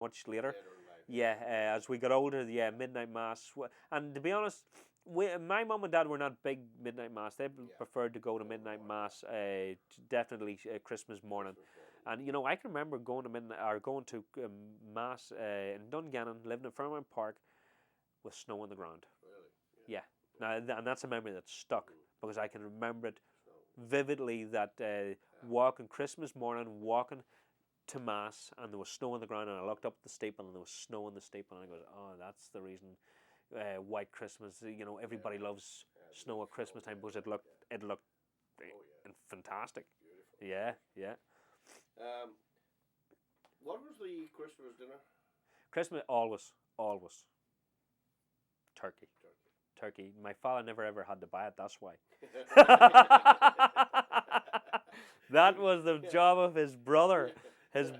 much later. Later in life, Yeah, as we got older, yeah, midnight mass. And to be honest, my mum and dad were not big midnight mass. They yeah. preferred to go to Go to midnight morning, mass. Definitely Christmas morning. Christmas morning. And I can remember going to midnight or going to mass in Dungannon, living in Fairmount Park, with snow on the ground. Really? Yeah. Yeah. Now, and that's a memory that's stuck Mm-hmm. because I can remember it So, vividly. That yeah. walking Christmas morning, walking to mass, and there was snow on the ground, and I looked up the steeple, and there was snow on the steeple, and I goes, oh, that's the reason. White Christmas, everybody Yeah. loves Yeah. snow at Snow. Christmas time because Yeah. Yeah. it looked Oh yeah. fantastic. Beautiful. Yeah, yeah. Um, what was the Christmas dinner? Christmas always turkey. Turkey. Turkey. My father never ever had to buy it. That's why. That was the Yeah. job of his brother. Yeah. His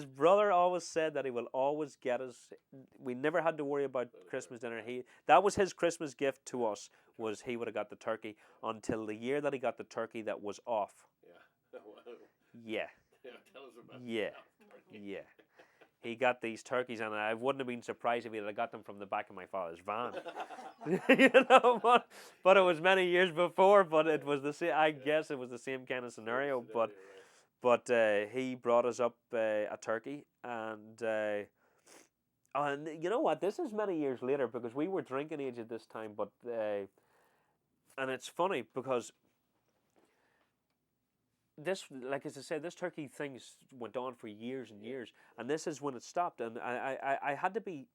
brother always said that he will always get us. We never had to worry about Christmas dinner. That was his Christmas gift to us. Was he would have got the turkey until the year that he got the turkey that was off. Yeah. Yeah, Yeah. Tell us about yeah, turkey. yeah. He got these turkeys, and I wouldn't have been surprised if he had got them from the back of my father's van. But it was many years before. But it was the same. I guess it was the same kind of scenario. But Right. he brought us up a turkey, and you know what? This is many years later because we were drinking age at this time. But and it's funny because this, like as I said, this turkey things went on for years and Yeah. years, and this is when it stopped. And I had to be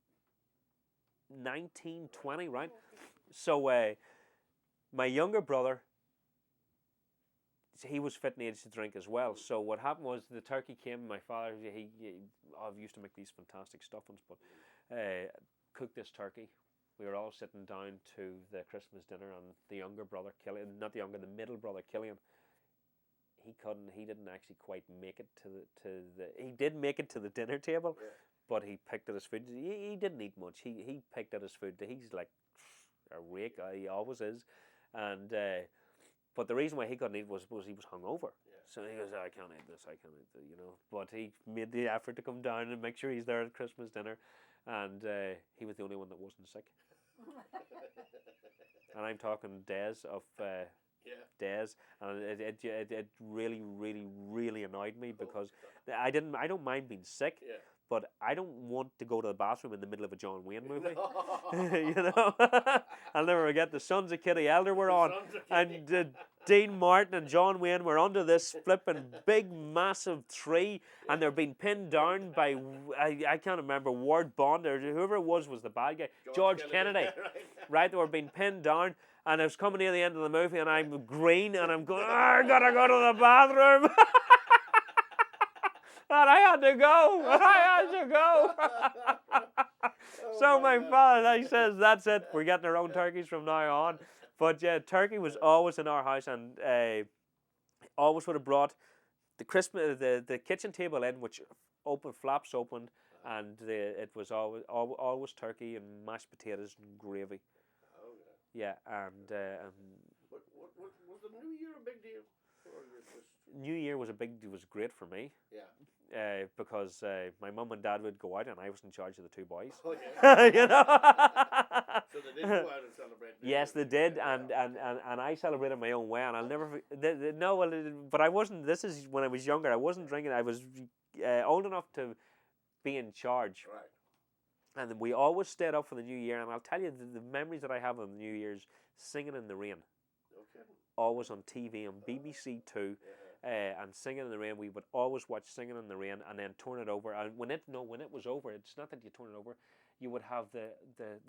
19, 20, right? So my younger brother, he was fit and age to drink as well. So what happened was the turkey came. My father, I used to make these fantastic stuffings, but cooked this turkey. We were all sitting down to the Christmas dinner, and the younger brother, Killian, not the younger, the middle brother, Killian, he didn't actually quite make it he did make it to the dinner table, Yeah. but he picked at his food. He didn't eat much. He picked at his food. He's like a rake. He always is, and but the reason why he couldn't eat was he was hungover. Yeah. So he goes, I can't eat this. I can't eat that. But he made the effort to come down and make sure he's there at Christmas dinner, and he was the only one that wasn't sick. And I'm talking days of. Yeah. Days, and it really really really annoyed me because Oh, I don't mind being sick, yeah. but I don't want to go to the bathroom in the middle of a John Wayne movie. No. I'll never forget the Sons of Kitty Elder were The on, Sons of and Kitty. Dean Martin and John Wayne were under this flipping big massive tree, and they're being pinned down by I can't remember, Ward Bond or whoever it was the bad guy, George Kennedy. Right, they were being pinned down, and I was coming near the end of the movie, and I'm green, and I'm going, I gotta go to the bathroom. And I had to go. I had to go. So my father, he says, that's it. We're getting our own turkeys from now on. But yeah, turkey was always in our house, and always would have brought the kitchen table in, which flaps opened, and it was always turkey and mashed potatoes and gravy. Oh, yeah. Yeah, and What was the New Year a big deal? Or just, New Year was great for me. yeah. Because my mum and dad would go out, and I was in charge of the two boys. Oh, yeah. You know. So they did go out and celebrate. Yes, they did, and I celebrated my own way, and I'll never. No, well, but I wasn't. This is when I was younger. I wasn't drinking. I was old enough to be in charge, Right. and we always stayed up for the New Year. And I'll tell you the memories that I have of the New Year's: singing in the rain, Okay. always on TV on BBC Two. Yeah. And Singing in the Rain, we would always watch Singing in the Rain, and then turn it over. And when it was over, it's not that you turn it over. You would have the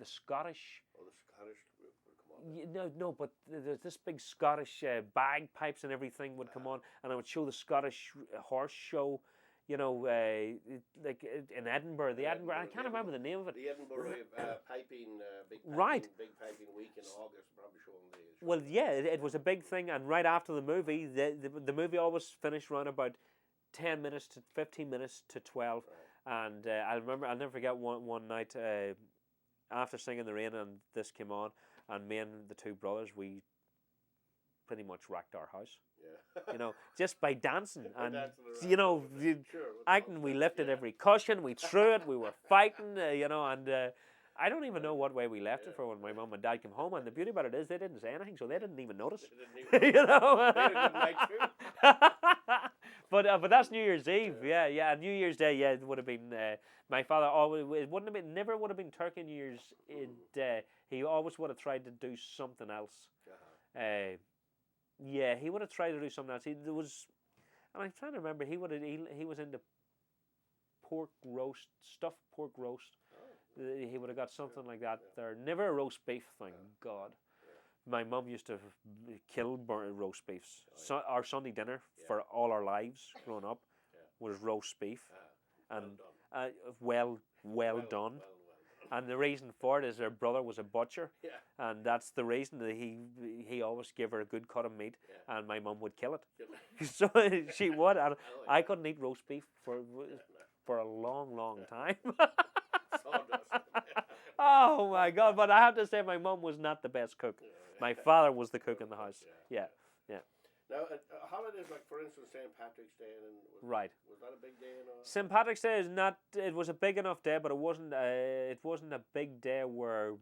Scottish. Oh, the Scottish would come on. No, but there's this big Scottish bagpipes and everything would come on, and I would show the Scottish horse show. Like in Edinburgh, the Edinburgh. I can't remember the name of it. The Edinburgh piping, Right. big piping week in August, probably showing the. Well, yeah, it was a big thing, and right after the movie, the movie always finished around about 10 minutes to 15 minutes to 12, Right. and I'll never forget one night after Singing in the Rain, and this came on, and me and the two brothers, we pretty much wrecked our house. Yeah. You know, just by dancing and Dancing around you know, a little bit. Sure, with the acting. We outfit, lifted yeah. every cushion, we threw it, we were fighting, you know, and I don't even know what way we left it for when my mum and dad came home. And the beauty about it is they didn't say anything, so they didn't even notice. They didn't even You know. They had a good night too. But that's New Year's Eve, yeah. New Year's Day, yeah, it would have been. My father always, it wouldn't have been, never would have been turkey New Year's Day. He always would have tried to do something else. Yeah, he would have tried to do something else. There was, and I'm trying to remember. He was into pork roast, stuffed pork roast. He would have got something like that there. Never a roast beef, thank God. My mum used to kill roast beefs. So our Sunday dinner for all our lives growing up was roast beef, and well done. And the reason for it is her brother was a butcher, and that's the reason that he always gave her a good cut of meat, and my mum would kill it. So she would, and I couldn't eat roast beef for a long time. Oh my God! But I have to say, my mum was not the best cook. My father was the cook in the house. Yeah. Now, holidays like, for instance, St. Patrick's Day, Right. Was that a big day? St. Patrick's Day is not. It was a big enough day, but it wasn't. It wasn't a big day where.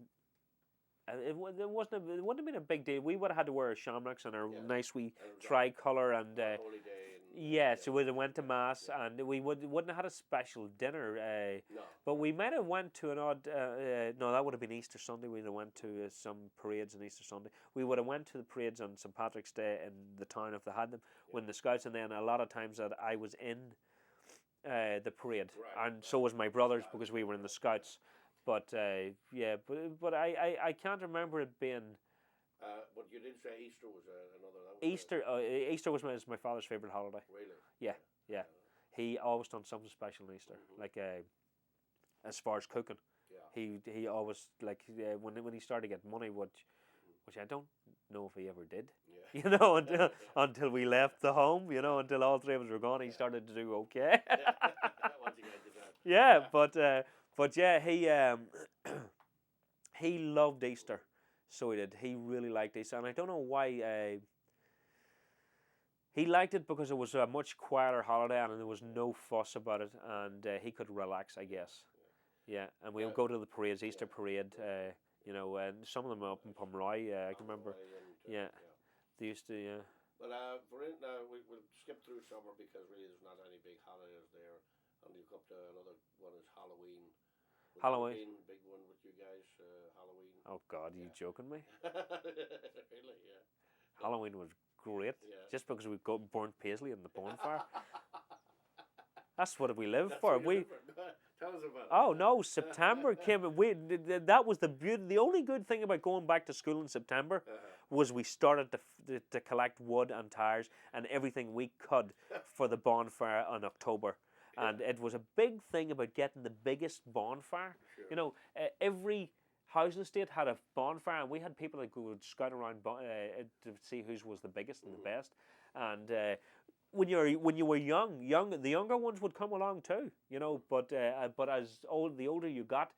It wasn't. It wouldn't have been a big deal. We would have had to wear our shamrocks and our nice wee tricolour and. Holy day. So we went to mass, and we wouldn't have had a special dinner. No. But we might have went to an odd. No, that would have been Easter Sunday. We'd have went to some parades on Easter Sunday. We would have went to the parades on St. Patrick's Day in the town if they had them. When the Scouts, and then a lot of times that I was in the parade, and so was my brothers because we were in the Scouts. But but I can't remember it being. But you did say Easter was another. Easter was my father's favourite holiday. Really? Yeah. He always done something special on Easter, like as far as cooking. Yeah. He always when he started getting money, which I don't know if he ever did. Yeah. You know, until we left the home. You know, until all three of us were gone, he started to do okay. Once you got to that. Yeah, but yeah, he loved Easter. So he did. He really liked Easter, and I don't know why. He liked it because it was a much quieter holiday, and there was no fuss about it, and he could relax, I guess. Yeah, and we would go to the parades, Easter parade. You know, and some of them up in Pomeroy. I can remember. They used to. Yeah. Well, we'll skip through summer because really there's not any big holidays there, and you come up to another one is Halloween. Halloween. Big one with you guys, Halloween. Oh God, are you joking me? Really, yeah. Halloween was great, just because we got burnt paisley in the bonfire. That's what we live for. Tell us about it. Oh no, September came. That was the beauty. The only good thing about going back to school in September was we started to collect wood and tires and everything we could for the bonfire in October. And it was a big thing about getting the biggest bonfire. Sure. You know, every housing estate had a bonfire, and we had people that would scout around to see whose was the biggest and the best. And when you were young, the younger ones would come along too. You know, but as the older you got,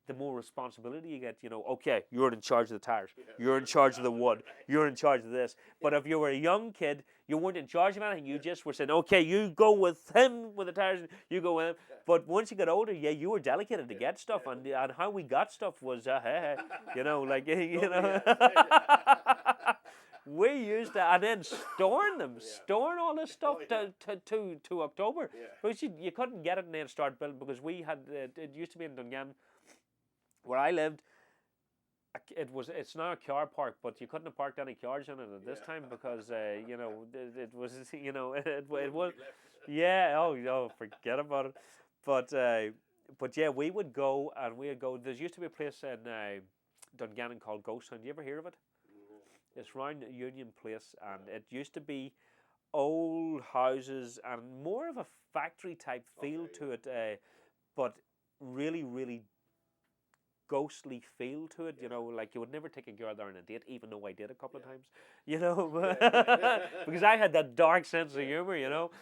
the more responsibility you get. You know, okay, you're in charge of the tires, you're in charge of the wood, you're in charge of this. But if you were a young kid, you weren't in charge of anything. You just were saying, okay, you go with him with the tires, you go with him. But once you got older, you were delegated to get stuff, and how we got stuff was, you know, like you know. We used to, and then storing all this stuff to October. Because you couldn't get it and then start building, because we had, it used to be in Dungannon, where I lived. It's now a car park, but you couldn't have parked any cars in it at this time because you know it was it was forget about it. But yeah, we would go and we'd go. There used to be a place in Dungannon called Ghost Town. Do you ever hear of it? It's round Union Place, and it used to be old houses and more of a factory type feel to it, but really ghostly feel to it, you know, like you would never take a girl there on a date, even though I did a couple of Yeah. times, you know, Yeah. because I had that dark sense of Yeah. humor, you know. Yeah.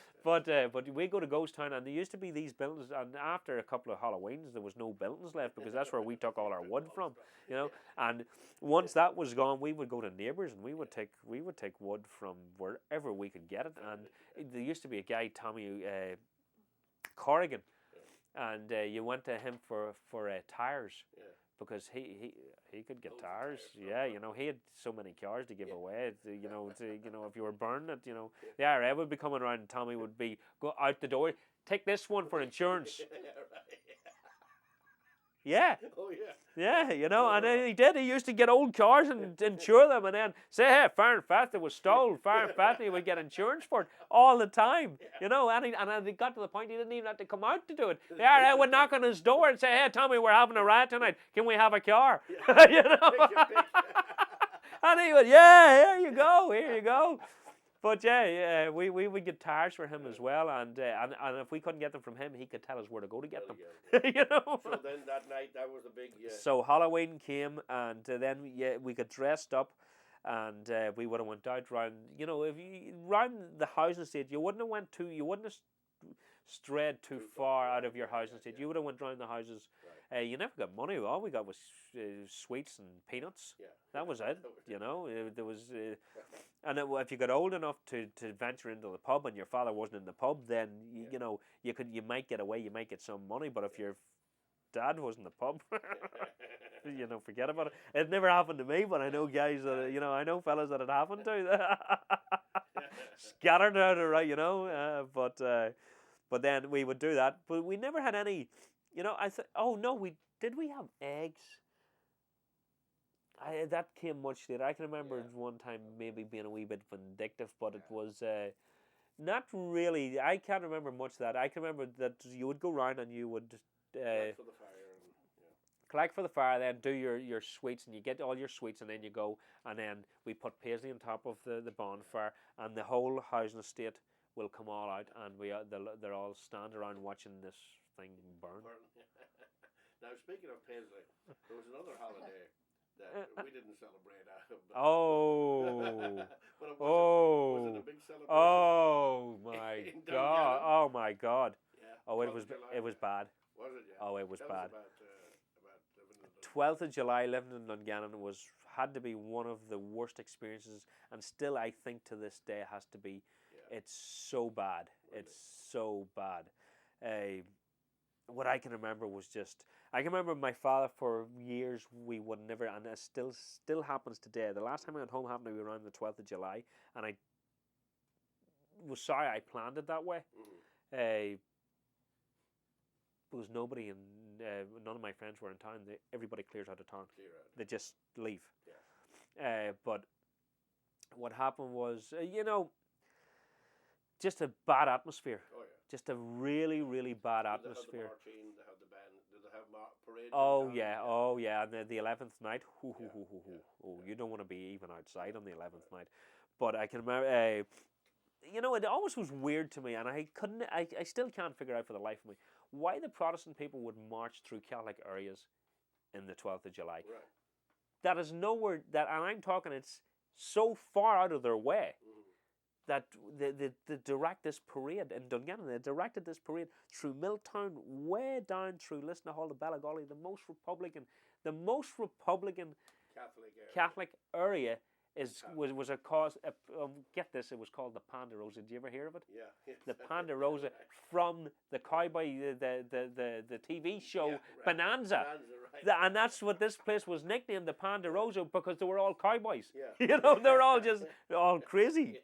But we go to Ghost Town, and there used to be these buildings, and after a couple of Halloweens, there was no buildings left because that's where we took all our wood from, you know. And once that was gone, we would go to neighbours, and we would take wood from wherever we could get it. And there used to be a guy, Tommy Corrigan, and you went to him for tires. Yeah. Because he could get Loads of tires, tires, yeah. no You know, he had so many cars to give Yeah. away. You know, if you were burning it, you know, the IRA would be coming around, and Tommy would be go out the door. Take this one for insurance. Yeah, Oh yeah. yeah, you know, and then he did. He used to get old cars and insure them, and then say, "Hey, far and fast, it was stolen. Far and fast, he would get insurance for it all the time." You know, and it got to the point he didn't even have to come out to do it. The IRA would knock on his door and say, "Hey, Tommy, we're having a riot tonight. Can we have a car?" You know, and he would, "Yeah, here you go, here you go." But yeah, we would get tires for him as well, and if we couldn't get them from him, he could tell us where to go to get them. You know. So then that night, that was the big. So Halloween came, and then we got dressed up, and we would have went out round. You know, if you round the housing estate, you wouldn't have strayed too far out of your housing estate. You would have went round the houses. Right. You never got money. All we got was sweets and peanuts. Yeah. That was it. You know, there was. And if you got old enough to venture into the pub and your father wasn't in the pub, then you know you might get away, you might get some money. But if your dad was in the pub, you know, forget about it. It never happened to me, but I know guys that I know fellas that it happened to. Scattered out of right, you know. But then we would do that, but we never had any. You know, oh no, we have eggs. That came much later. I can remember one time maybe being a wee bit vindictive, but it was not really. I can't remember much of that. I can remember that you would go round and you would Collect for the fire. collect for the fire, then do your sweets, and you get all your sweets, and then you go, and then we put paisley on top of the bonfire, and the whole housing estate will come all out, and they'll all stand around watching this thing burn. Now, speaking of paisley, there was another holiday that we didn't celebrate. Oh. But was it a big celebration? Oh my In God! Dungannon? Oh my God! Yeah. Oh, it 12th was of July, it was bad. Was it? Yeah. Oh, it was Tell bad. us about living in Dungannon. 12th of July living in Dungannon had to be one of the worst experiences, and still I think to this day has to be. Yeah. It's so bad. Really? It's so bad. What I can remember was just. I can remember my father for years. We would never, and it still happens today. The last time I went home happened to be around the 12th of July, and I was sorry I planned it that way. Mm-hmm. Because nobody and none of my friends were in town. Everybody clears out of town. Clear out. They just leave. Yeah. But what happened was, just a bad atmosphere. Oh yeah. Just a really, really bad Did atmosphere. they have the marching? They have the band. Did they have parades? Oh yeah. And the 11th night. Oh, you don't want to be even outside on the 11th night. But I can remember. It always was weird to me, and I still can't figure out for the life of me why the Protestant people would march through Catholic areas in the 12th of July. Right. That is nowhere and I'm talking, it's so far out of their way that they direct this parade in Dungannon. They directed this parade through Milltown, way down through Lisnahall to Ballagolly, the most Republican Catholic area. Was a cause. Get this, it was called the Ponderosa. Did you ever hear of it? Yeah. The Ponderosa from the cowboy, the TV show Right. Bonanza. Right. And that's what this place was nicknamed, the Ponderosa, because they were all cowboys. Yeah. They were all just all crazy.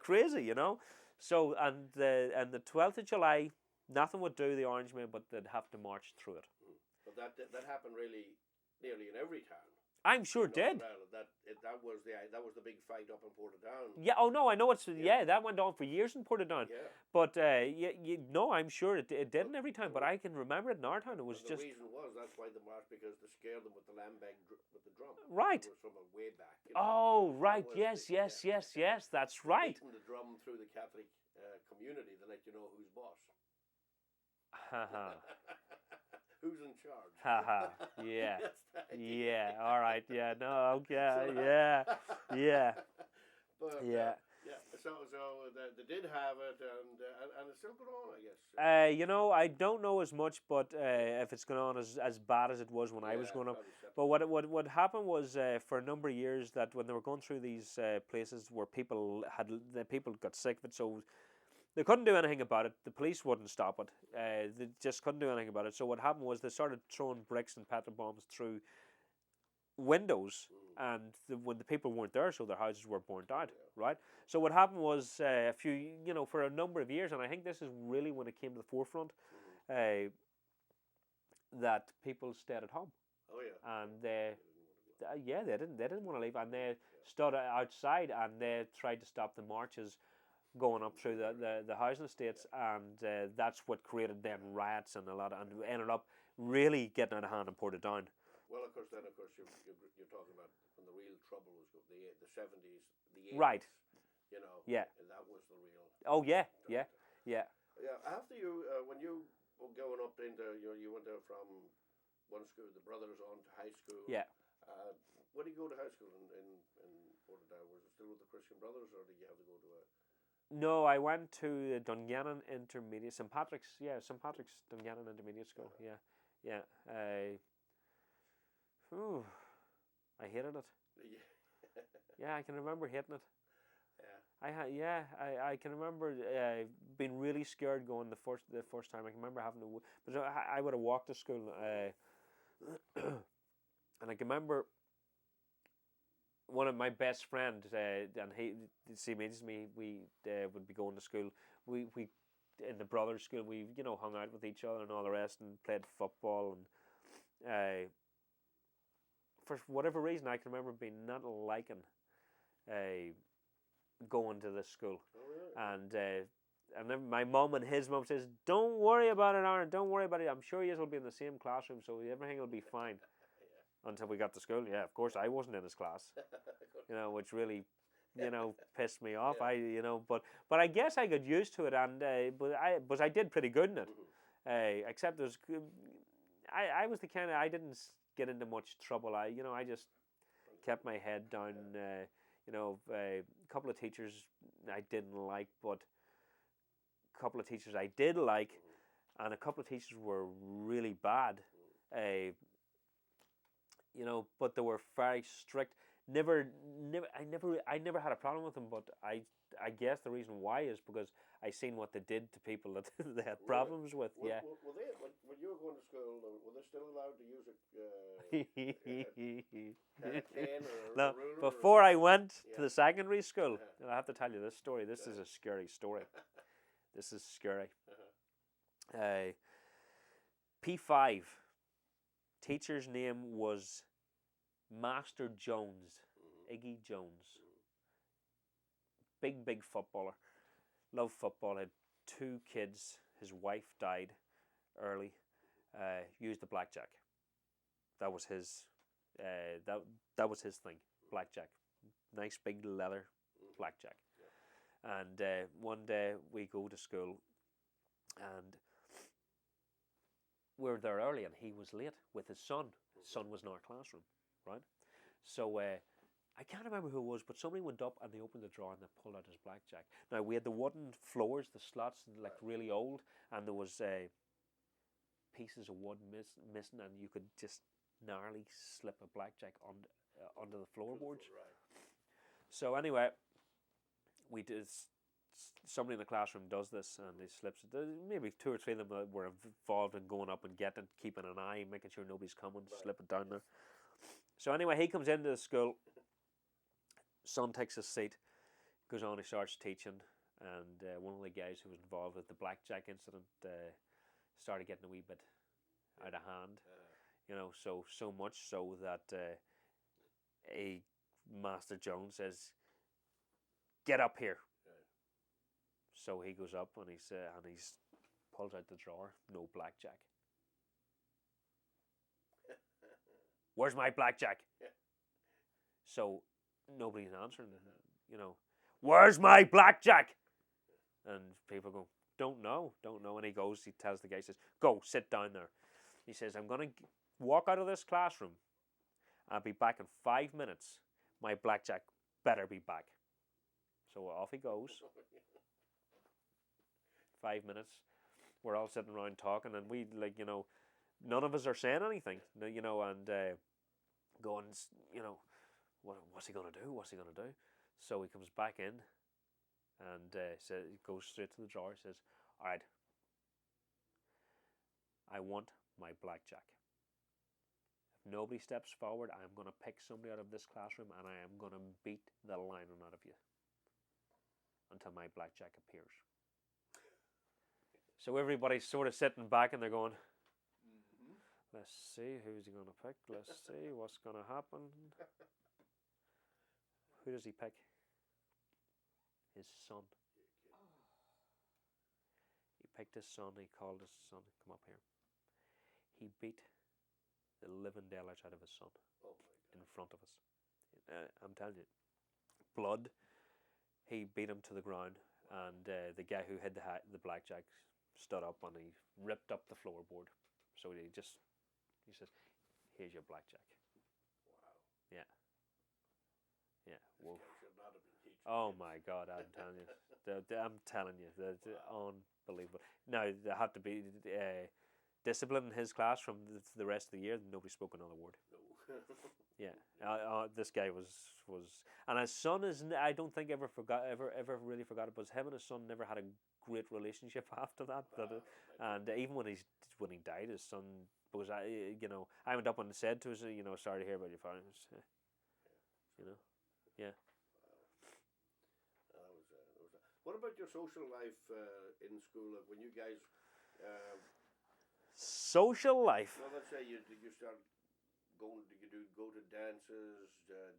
So and the 12th of July, nothing would do the Orange Men, but they'd have to march through it. But that happened really nearly in every town. I'm sure it did. That was the big fight up in Portadown. Yeah. Oh no, I know it's that went on for years in Portadown. Yeah. But I'm sure it didn't every time. But I can remember it in our town. It was just. The reason was that's why they marched, because they scared them with the lambeg with the drum. Right. It was from a way back. Oh right, yes. That's right. Beating the drum through the Catholic community to let you know who's boss. who's in charge? Haha. Yeah. That's the idea. Yeah. All right. Yeah. No. Okay. Yeah. Yeah. But Yeah. yeah, so they did have it, and it's still going on, I guess. You know, I don't know as much, but if it's going on as bad as it was when I was growing up. probably separate. But what happened was for a number of years that when they were going through these places where the people got sick of it, so they couldn't do anything about it. The police wouldn't stop it. They just couldn't do anything about it. So what happened was they started throwing bricks and petrol bombs through windows, and when the people weren't there, so their houses were burnt out, right? So what happened was for a number of years, and I think this is really when it came to the forefront, that people stayed at home. Oh yeah. And they didn't want to leave, and they stood outside and they tried to stop the marches going up through the housing estates, and that's what created then riots and and ended up really getting out of hand and poured it down. Well, of course, you're talking about when the real trouble was the 70s, the 80s. Right. You know. Yeah. And that was the real. Oh yeah, yeah, yeah. Yeah. After you, when you were going up into, you went there from one school, the brothers, on to high school. Yeah. Where did you go to high school in Portadown? Was it still with the Christian Brothers, or did you have to go to a? No, I went to Dungannon Intermediate, St Patrick's Dungannon Intermediate School. Yeah, yeah. I hated it. Yeah, I can remember hating it. Yeah. I can remember being really scared going the first time. I can remember having to, but I would have walked to school, and I can remember one of my best friends, and he meets me. We would be going to school. We in the brothers' school. We hung out with each other and all the rest, and played football. And for whatever reason, I can remember being not liking going to this school. Oh, really? And then my mum and his mum says, "Don't worry about it, Aaron. Don't worry about it. I'm sure you will be in the same classroom, so everything will be fine." Until we got to school, yeah, of course, I wasn't in his class, which really, pissed me off. Yeah. But I guess I got used to it, and but I did pretty good in it. Except I was the kind of, I didn't get into much trouble. I just kept my head down. A couple of teachers I didn't like, but a couple of teachers I did like, and a couple of teachers were really bad. But they were very strict. I never had a problem with them, but I guess the reason why is because I seen what they did to people that they had problems with. Were Yeah. they, when you were going to school, were they still allowed to use a pen or No, a ruler? before I went to the secondary school, and I have to tell you this story. This is a scary story. This is scary. P5. Teacher's name was Master Jones, Iggy Jones. Big footballer. Loved football. Had 2 kids. His wife died early. Used the blackjack. That was his. That was his thing. Blackjack. Nice big leather blackjack. And one day we go to school, and we were there early, and he was late with his son. His son was in our classroom, right? So I can't remember who it was, but somebody went up and they opened the drawer and they pulled out his blackjack. Now we had the wooden floors, the slots, like really old, and there was pieces of wood missing, and you could just narrowly slip a blackjack under the floorboards. Right. So anyway, we did. Somebody in the classroom does this, and he slips it. Maybe 2 or 3 of them were involved in going up and getting, keeping an eye, making sure nobody's coming, slip it down there. So anyway, he comes into the school. Son takes his seat, goes on, he starts teaching, and one of the guys who was involved with the blackjack incident started getting a wee bit out of hand. So much so that a Master Jones says, "Get up here." So he goes up and he's pulls out the drawer, no blackjack. Where's my blackjack? So nobody's answering. Where's my blackjack? And people go, don't know. And he tells the guy, says, "Go sit down there." He says, I'm going to walk out of this classroom. I'll be back in 5 minutes. My blackjack better be back. So off he goes. 5 minutes. We're all sitting around talking, and we, like, you know, none of us are saying anything, you know, and going, you know, what's he going to do? What's he going to do? So he comes back in and says, he goes straight to the drawer. Says, all right, I want my blackjack. If nobody steps forward, I'm going to pick somebody out of this classroom and I am going to beat the lining out of you until my blackjack appears. So everybody's sort of sitting back and they're going, let's see, who's he going to pick? Let's see what's going to happen. Who does he pick? His son. He picked his son. He called his son. Come up here. He beat the living daylights out of his son in front of us. I'm telling you, blood. He beat him to the ground, and the guy who hid the blackjack stood up and he ripped up the floorboard. So he says, "Here's your blackjack." Wow. Yeah. Yeah. This guy should not have been teaching Oh kids. my God! I'm telling you, I'm telling you, unbelievable. Now there had to be discipline in his class from the rest of the year. Nobody spoke another word. No. Yeah, this guy was, and his son is. I don't think ever really forgot it. But him and his son never had a great relationship after that. And even when he died, his son was, I went up and said to his, sorry to hear about your father. Yeah. What about your social life in school? Like when you guys, social life. well, let's say you start going, go to dances,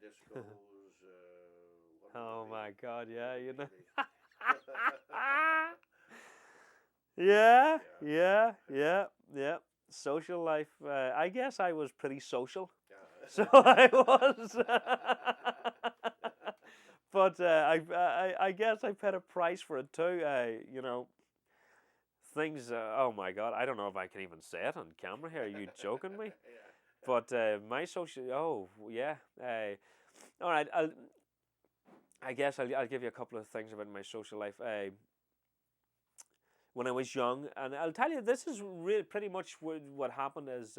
discos. Oh my God! Yeah, you know. Yeah. Social life. I guess I was pretty social. So I was. But I guess I paid a price for it too. Things. Oh my God! I don't know if I can even say it on camera here. Are you joking me? But my social. Oh yeah. All right. I guess I'll give you a couple of things about my social life. When I was young, and I'll tell you, this is really pretty much what happened is.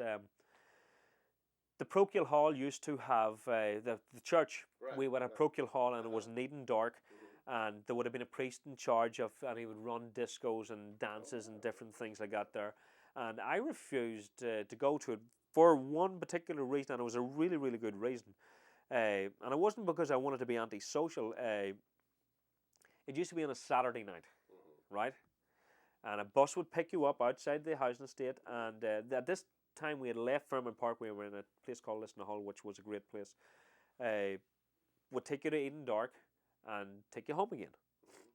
The parochial hall used to have the church. Right, We would have parochial hall, and it was neat and dark, and there would have been a priest in charge of, and he would run discos and dances and different things like that there. And I refused to go to it for one particular reason, and it was a really, really good reason. And it wasn't because I wanted to be antisocial. It used to be on a Saturday night, right? And a bus would pick you up outside the housing estate, and at this time we had left Fairmont Park. We were in a place called Listener Hall, which was a great place. Would take you to Eden Dark and take you home again.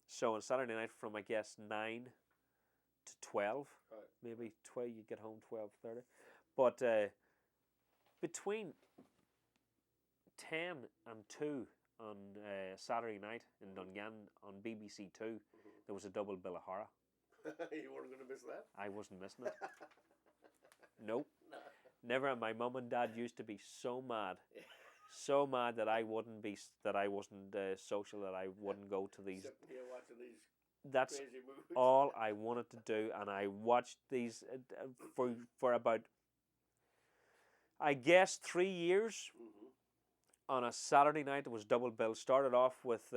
So on Saturday night from, I guess, 9 to 12, maybe 12, you get home 12:30. But between 10 and 2 on Saturday night in Dungan on BBC 2, there was a double bill of horror. You weren't going to miss that? I wasn't missing it. Nope. Never. My mum and dad used to be so mad that I wasn't social, that I wouldn't go to these. Sitting here watching these That's crazy movies. all I wanted to do, and I watched these for about, I guess, 3 years. On a Saturday night, it was double bill. Started off with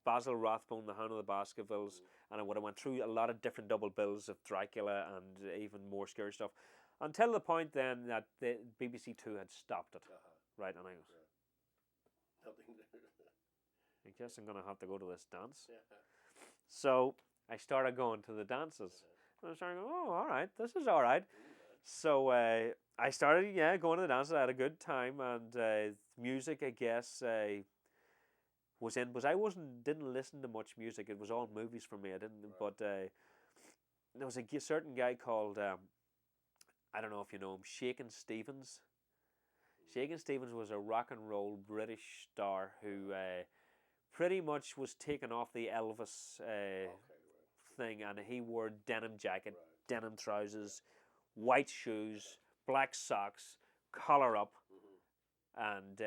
Basil Rathbone, The Hound of the Baskervilles, and I would have went through a lot of different double bills of Dracula and even more scary stuff, until the point then that the BBC Two had stopped it, right? And I was, I guess I'm gonna have to go to this dance. So I started going to the dances. And I started going, oh, all right, this is all right. So I started, going to the dances. I had a good time, and music, I guess, was in, because I didn't listen to much music. It was all movies for me. I didn't, but there was a certain guy called, I don't know if you know him, Shakin' Stevens. Shakin' Stevens was a rock and roll British star who pretty much was taken off the Elvis thing, and he wore denim jacket, denim trousers, white shoes, black socks, collar up, and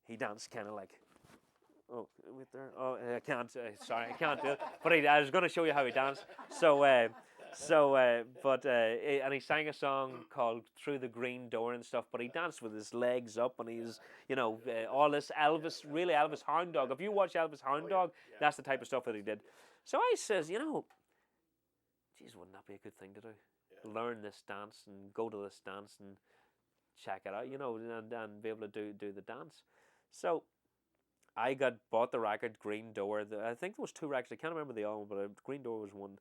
he danced kind of like. Oh, wait there. Oh, I can't. Sorry, I can't do it. But I was going to show you how he danced. And he sang a song called "Through the Green Door" and stuff. But he danced with his legs up, and he's, all this Elvis, really Elvis Hound Dog. If you watch Elvis Hound Dog, that's the type of stuff that he did. So I says, geez, wouldn't that be a good thing to do? Learn this dance and go to this dance and check it out, and be able to do the dance. So I bought the record Green Door. I think there was 2 records. I can't remember the other one, but Green Door was one.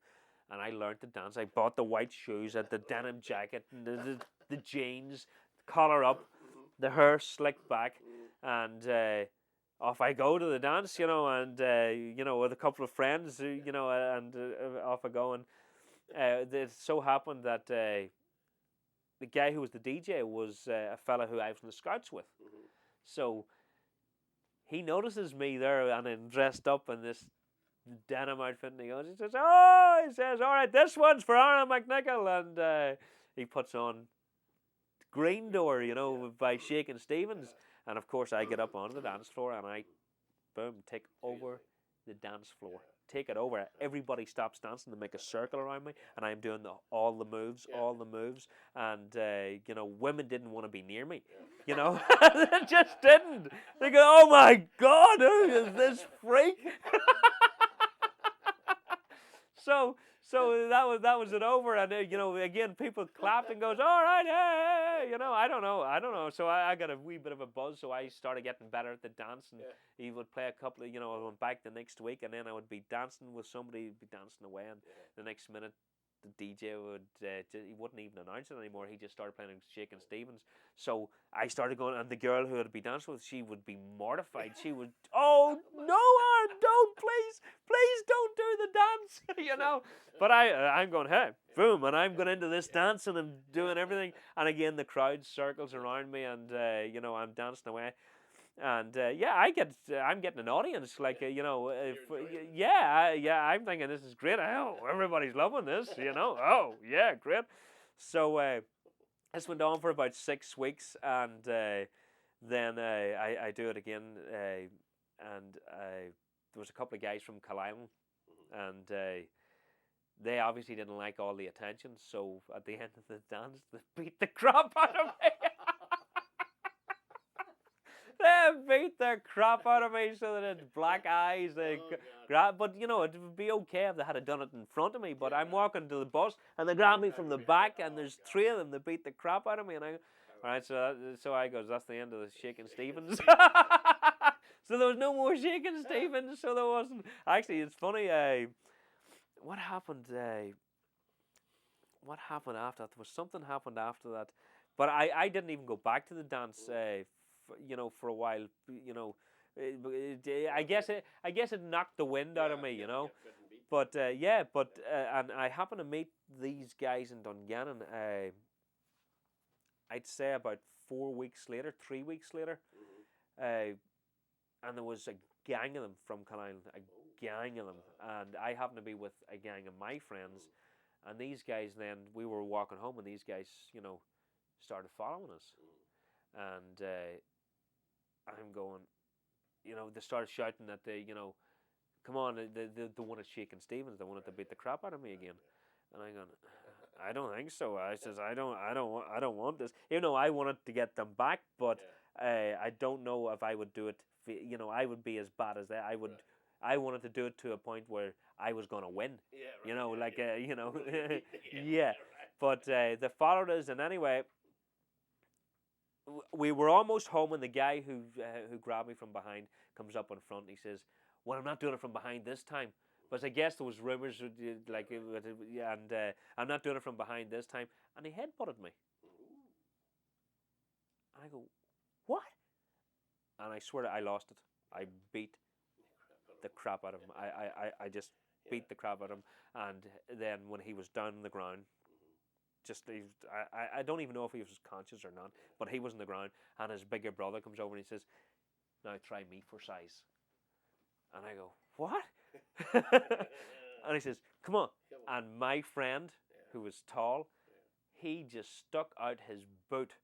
And I learned to dance. I bought the white shoes, had the denim jacket, and the jeans, the collar up, the hair slicked back, and off I go to the dance, and with a couple of friends, and off I go. And it so happened that the guy who was the DJ was a fella who I was in the Scouts with. So he notices me there and I'm dressed up in this denim outfit, and he says, all right, this one's for Aaron McNicholl, and he puts on Green Door, by Shakin' Stevens, and of course I get up on the dance floor and I, boom, take over the dance floor. Take it over. Everybody stops dancing to make a circle around me, and I'm doing all the moves, and women didn't want to be near me, they just didn't. They go, "Oh my God, who is this freak?" So that was it over, and again people clapped and goes, "All right, hey, I don't know." So I got a wee bit of a buzz, so I started getting better at the dance, and he would play a couple of, I went back the next week, and then I would be dancing with somebody, be dancing away, and the next minute the DJ would he wouldn't even announce it anymore. He just started playing Shakin' Stevens. So I started going, and the girl who I'd be dancing with, she would be mortified. She would, "Oh no, Aaron, don't, please don't do the dance," But I'm going, hey, boom, and I'm going into this dance and I'm doing everything. And again, the crowd circles around me, and I'm dancing away. And I'm getting an audience, like I'm thinking this is great. Oh, everybody's loving this, Oh yeah, great. So this went on for about 6 weeks, and then I do it again, and there was a couple of guys from Carlisle, and they obviously didn't like all the attention. So at the end of the dance, they beat the crap out of me. They beat the crap out of me, so that it's black eyes. But it would be okay if they had done it in front of me. But I'm walking to the bus, and they grab me from the back, and there's 3 of them that beat the crap out of me. And all right, so I goes, that's the end of the Shakin' Stevens. So there was no more Shakin' Stevens. So there wasn't. Actually, it's funny. What happened? What happened after that? There was something happened after that, but I didn't even go back to the dance. For a while, I guess it knocked the wind out of me, But and I happened to meet these guys in Dungannon. I'd say about 4 weeks later, 3 weeks later, and there was a gang of them from Carlisle, a gang of them, and I happened to be with a gang of my friends, and these guys. Then we were walking home, and these guys, started following us, and I'm going, they started shouting that they, come on, they wanted Shakin' Stevens. They wanted to beat the crap out of me again, and I'm going, I don't think so. I says, I don't want this. I wanted to get them back, but I don't know if I would do it. I would be as bad as that. I wanted to do it to a point where I was going to win. Yeah, right. Yeah. But they followed us, and anyway, we were almost home, and the guy who grabbed me from behind comes up in front, and he says, "Well, I'm not doing it from behind this time." But I guess there was rumours, and I'm not doing it from behind this time. And he headbutted me. And I go, "What?" And I swear I lost it. I beat the crap out of him. I just beat the crap out of him. And then when he was down on the ground, I don't even know if he was conscious or not, but he was on the ground, and his bigger brother comes over and he says, "Now try me for size." And I go, "What?" And he says, "Come on." And my friend, who was tall, he just stuck out his boot.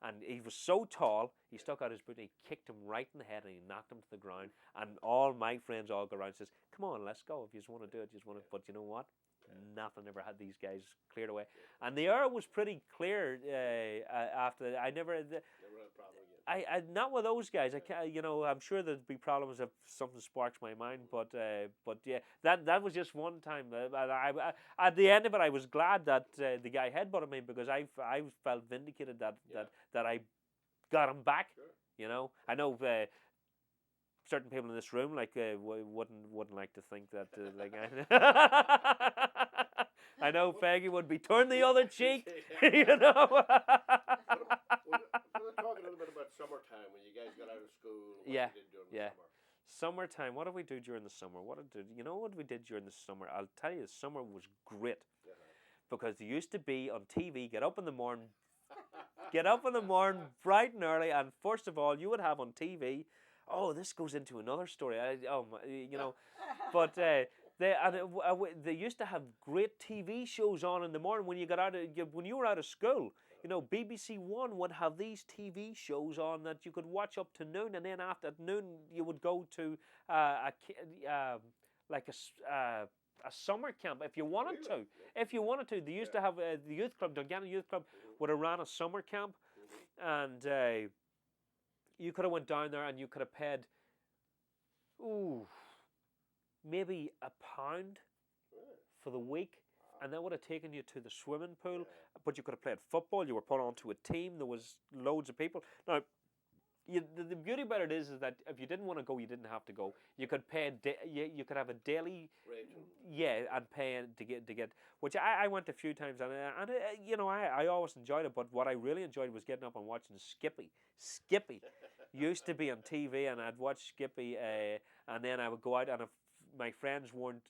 And he was so tall, he stuck out his boot and he kicked him right in the head and he knocked him to the ground. And all my friends all go around and says, come on, let's go. If you just want to do it, you just want to. But you know what? Nothing ever had these guys cleared away. And the air was pretty clear after that. I never had a problem again. I not with those guys. I can't, I'm sure there'd be problems if something sparks my mind. But yeah, that was just one time. I at the end of it, I was glad that the guy headbutted me because I felt vindicated that I got him back. Sure. I know certain people in this room wouldn't like to think that I know Faggy would be turn the other cheek. We're talking a little bit about summertime when you guys got out of school. What Yeah, you did during yeah. the summer. Summertime. What did we do during the summer? What we did during the summer? I'll tell you, the summer was great because there used to be on TV. Get up in the morning, bright and early, and first of all, you would have on TV. Oh, this goes into another story. But they used to have great TV shows on in the morning when you got when you were out of school. BBC One would have these TV shows on that you could watch up to noon, and then after noon you would go to a summer camp if you wanted to. If you wanted to, they used to have the youth club, Dungannon Youth Club, would have ran a summer camp, and you could have went down there and you could have paid, maybe £1 for the week. And that would have taken you to the swimming pool, but you could have played football. You were put onto a team. There was loads of people. Now, the beauty about it is that if you didn't want to go, you didn't have to go. You could pay. You could have a daily, and pay to get. Which I went a few times, and I always enjoyed it. But what I really enjoyed was getting up and watching Skippy. Skippy used to be on TV, and I'd watch Skippy, and then I would go out, and if my friends weren't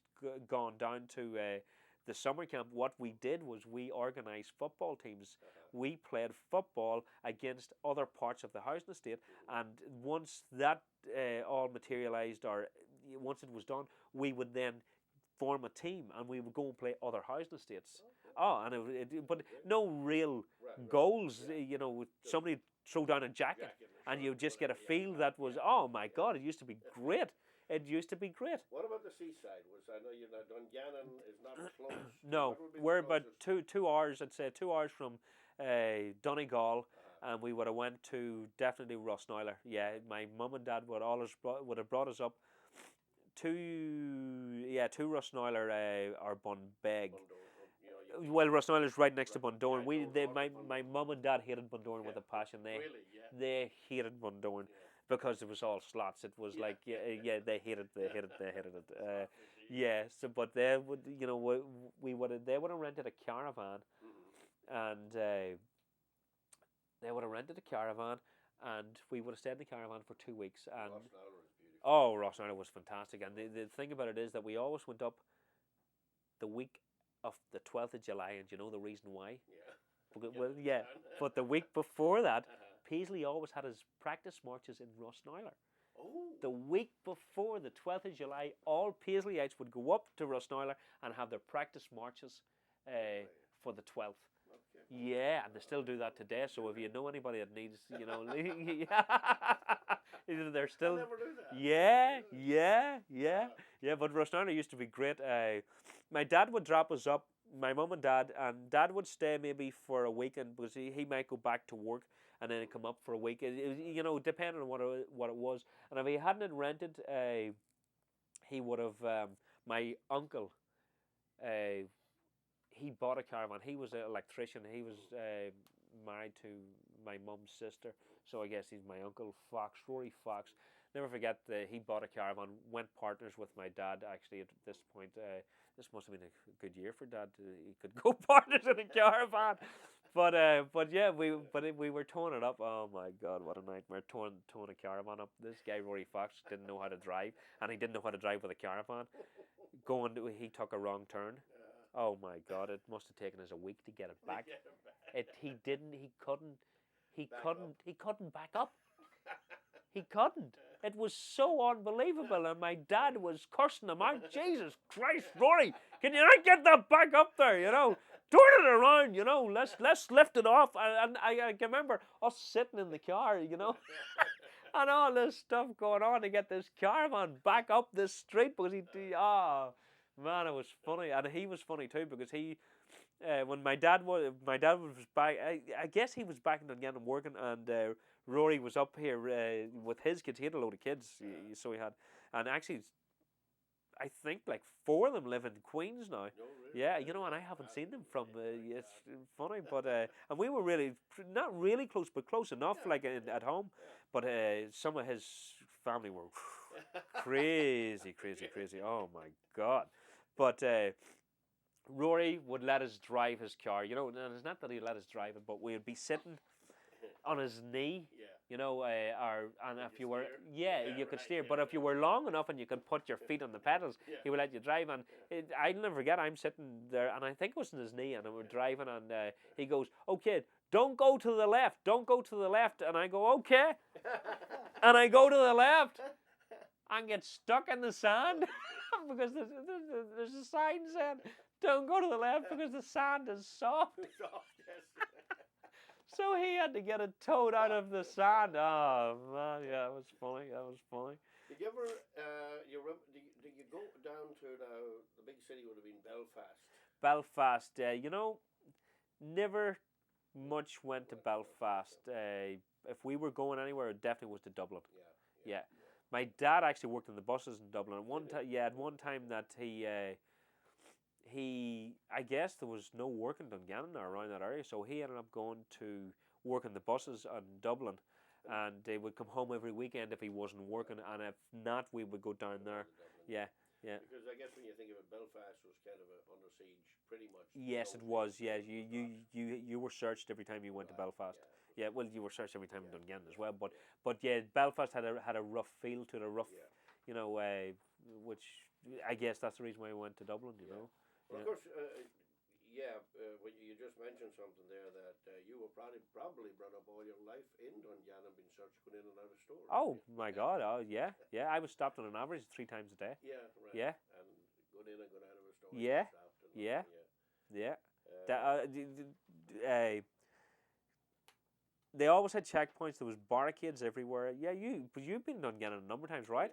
gone down to the summer camp, what we did was we organised football teams. We played football against other parts of the housing estate, and once that all materialised, or once it was done, we would then form a team and we would go and play other housing estates. But no real goals. Somebody throw down a jacket and you just get a feel that was, oh my God, it used to be great. It used to be great. What about the seaside? I know Dungannon is not close. No, we're about 2 hours. I'd say 2 hours from Donegal, and we would have went to definitely Rossnoiler. Yeah, my mum and dad would have brought us up to Rossnoiler or Bunbeg. Well, Rossnoiler is right next to Bundoran. My mum and dad hated Bundoran with a passion. They hated Bundoran. Because it was all slots, it was like they hated it. But they would, they would have rented a caravan, and and we would have stayed in the caravan for 2 weeks. And Rossnoiler was fantastic. And the thing about it is that we always went up the week of the 12th of July, and you know the reason why? But the week before that. Paisley always had his practice marches in Rossnoiler. The week before the 12th of July, all Paisleyite would go up to Rossnoiler and have their practice marches for the 12th. Okay. Yeah, and they still do that today. So if you know anybody that needs, they're still. I never knew that. Yeah. But Rossnoiler used to be great. My dad would drop us up. My mum and dad would stay maybe for a weekend because he might go back to work. And then come up for a week, depending on what it was. And if he hadn't rented, he would have. My uncle, he bought a caravan. He was an electrician. He was married to my mum's sister, so I guess he's my uncle Fox, Rory Fox. Never forget he bought a caravan. Went partners with my dad. Actually, at this point, this must have been a good year for Dad. He could go partners in a caravan. But we were towing it up. Oh my God, what a nightmare! Towing a caravan up. This guy Rory Fox didn't know how to drive, and he didn't know how to drive with a caravan. He took a wrong turn. Oh my God, it must have taken us a week to get it back. He couldn't back up. He couldn't. It was so unbelievable, and my dad was cursing him out. Jesus Christ, Rory, can you not get that back up there? turn it around, you know, let's lift it off. And I can remember us sitting in the car, you know, and all this stuff going on to get this caravan back up this street because man, it was funny, and he was funny too because he. When my dad was back, I guess he was back in Dungannon working, and Rory was up here with his kids. He had a load of kids, so he had, and actually, I think like 4 of them live in Queens now. No, really? Yeah, you know, and I haven't seen them from. It's funny, but and we were really not really close, but close enough, like at home. But some of his family were crazy, crazy, crazy. Oh my God! But Rory would let us drive his car. You know, and it's not that he let us drive it, but we'd be sitting on his knee. Yeah. You know, and if you were, steer? you could Right, steer. yeah, But if you were long enough and you could put your feet on the pedals, Yeah. he would let you drive. And I'll never forget. I'm sitting there, and I think it was on his knee, and we're driving, and he goes, "Oh, kid, don't go to the left. Don't go to the left." And I go, "Okay," and I go to the left, and get stuck in the sand because there's a sign saying, "Don't go to the left because the sand is soft." Soft, yes. So he had to get it towed out of the sand. Oh man, yeah, it was funny. That was funny. Did you ever, did you go down to the big city would have been Belfast? Belfast, you know, never much went to Belfast. If we were going anywhere, it definitely was to Dublin. Yeah. My dad actually worked in the buses in Dublin. At one time, at one time that he, I guess there was no work in Dungannon or around that area, so he ended up going to work in the buses in Dublin, and they would come home every weekend if he wasn't working, and if not, we would go down there. Yeah, yeah. Because I guess when you think of it, Belfast was kind of under siege, pretty much. Yes, it was. Yeah, you were searched every time you went to Belfast. Yeah, well, you were searched every time in Dungannon as well. But yeah, Belfast had a rough feel to it, you know, which I guess that's the reason why I went to Dublin. You know. Well, of course, when you just mentioned something there that you were probably brought up all your life in Dungannon, been searched going in and out of stores. Oh my God! Oh yeah, yeah. I was stopped on an average 3 times a day. Yeah, right. Yeah. And going in and going out of a store. Yeah, And yeah, yeah. They always had checkpoints. There was barricades everywhere. Yeah, you've been Dungannon a number of times, right?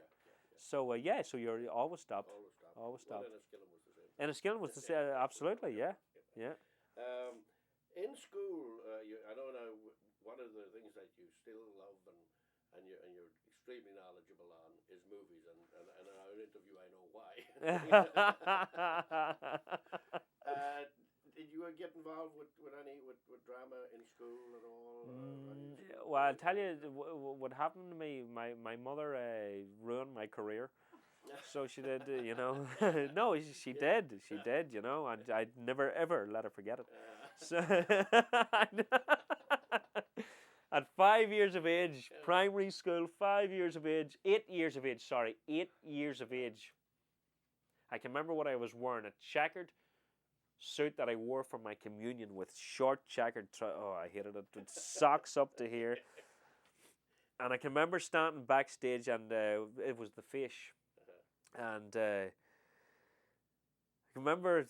So so you're always stopped. Always stopped. Well, Enniskillen was the same. Absolutely, yeah, yeah. In school, I know now one of the things that you still love and you're extremely knowledgeable on is movies, and in our interview I know why. Did you get involved with drama in school at all? Well, I'll tell you what happened to me. My mother ruined my career. So she did, you know. No, she did, you know, and I'd never ever let her forget it. So at 5 years of age, primary school, 5 years of age, 8 years of age. Sorry, 8 years of age. I can remember what I was wearing, a checkered suit that I wore for my communion with short checkered. I hated it. With socks up to here. And I can remember standing backstage, and it was the fish. And I remember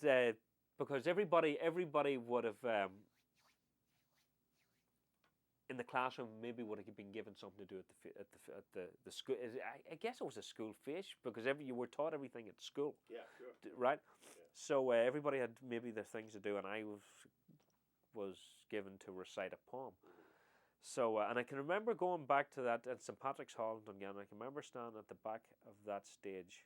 because everybody would have in the classroom maybe would have been given something to do at the school. I guess it was a school fish because you were taught everything at school. Yeah, sure. Right. Yeah. So everybody had maybe their things to do, and I was given to recite a poem. So, and I can remember going back to that at St. Patrick's Hall in Dungannon. I can remember standing at the back of that stage,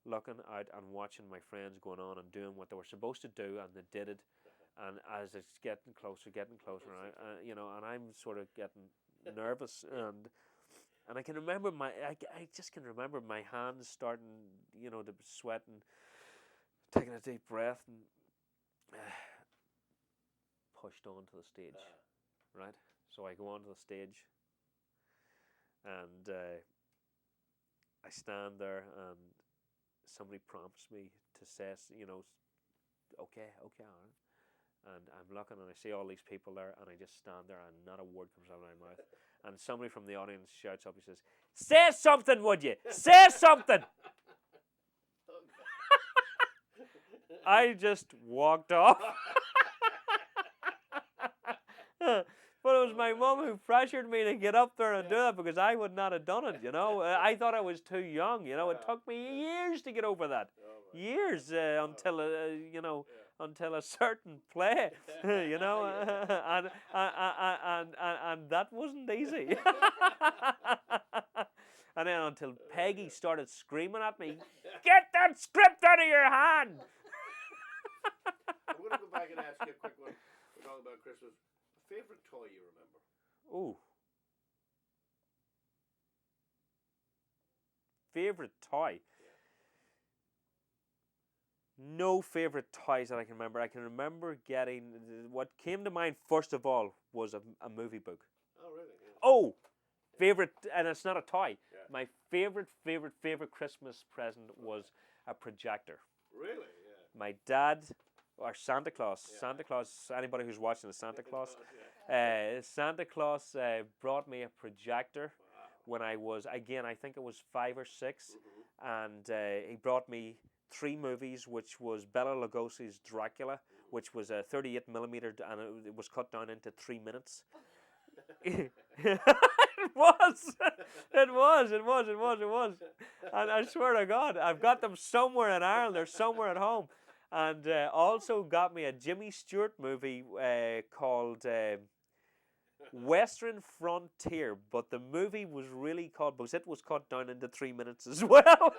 looking out and watching my friends going on and doing what they were supposed to do, and they did it. And as it's getting closer, and you know, and I'm sort of getting nervous, and I can remember I just can remember my hands starting, you know, to sweat and taking a deep breath and pushed onto the stage, right? So I go onto the stage, and I stand there, and somebody prompts me to say, you know, okay, Aaron. And I'm looking, and I see all these people there, and I just stand there, and not a word comes out of my mouth. And somebody from the audience shouts up, he says, "Say something, would you? Say something!" I just walked off. But it was my mum who pressured me to get up there and do it because I would not have done it, you know. I thought I was too young, you know. It took me years to get over that. Years until, you know, until a certain play, you know. And that wasn't easy. And then until Peggy started screaming at me, "Get that script out of your hand!" I'm going to go back and ask you a quick one. We're talking about Christmas. Favorite toy you remember? Ooh. Favorite toy? No favorite toys that I can remember. I can remember getting, what came to mind first of all was a movie book. Oh, really? Yeah. Oh, favorite, and it's not a toy. Yeah. My favorite Christmas present was a projector. Really? Yeah. My dad, or Santa Claus, Yeah. Santa Claus, anybody who's watching is Santa Claus. Yeah. Santa Claus brought me a projector Wow. when I was, again, I think it was 5 or 6, Mm-hmm. and he brought me 3 movies, which was Bela Lugosi's Dracula, which was a 38 millimeter, and it was cut down into 3 minutes. It was. And I swear to God, I've got them somewhere in Ireland. They're somewhere at home. And also got me a Jimmy Stewart movie called Western Frontier. But the movie was really called, because it was cut down into 3 minutes as well.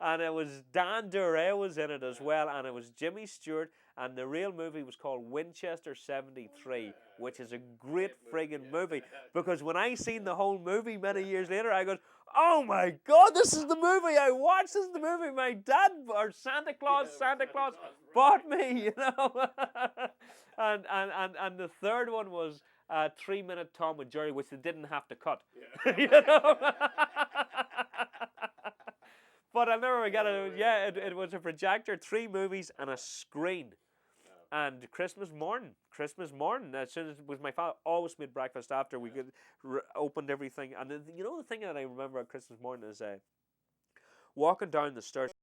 And it was Dan Duray was in it as well, and it was Jimmy Stewart, and the real movie was called Winchester 73, which is a great friggin' movie, because when I seen the whole movie many years later, I go, oh my God, this is the movie I watched, this is the movie my dad, or Santa Claus bought me, you know. and the third one was 3-minute Tom and Jerry, which they didn't have to cut, you know. But I'll never forget it. Yeah, it was a projector, 3 movies, and a screen. And Christmas morning, as soon as with my father, always made breakfast after we opened everything. And you know the thing that I remember at Christmas morning is walking down the stairs.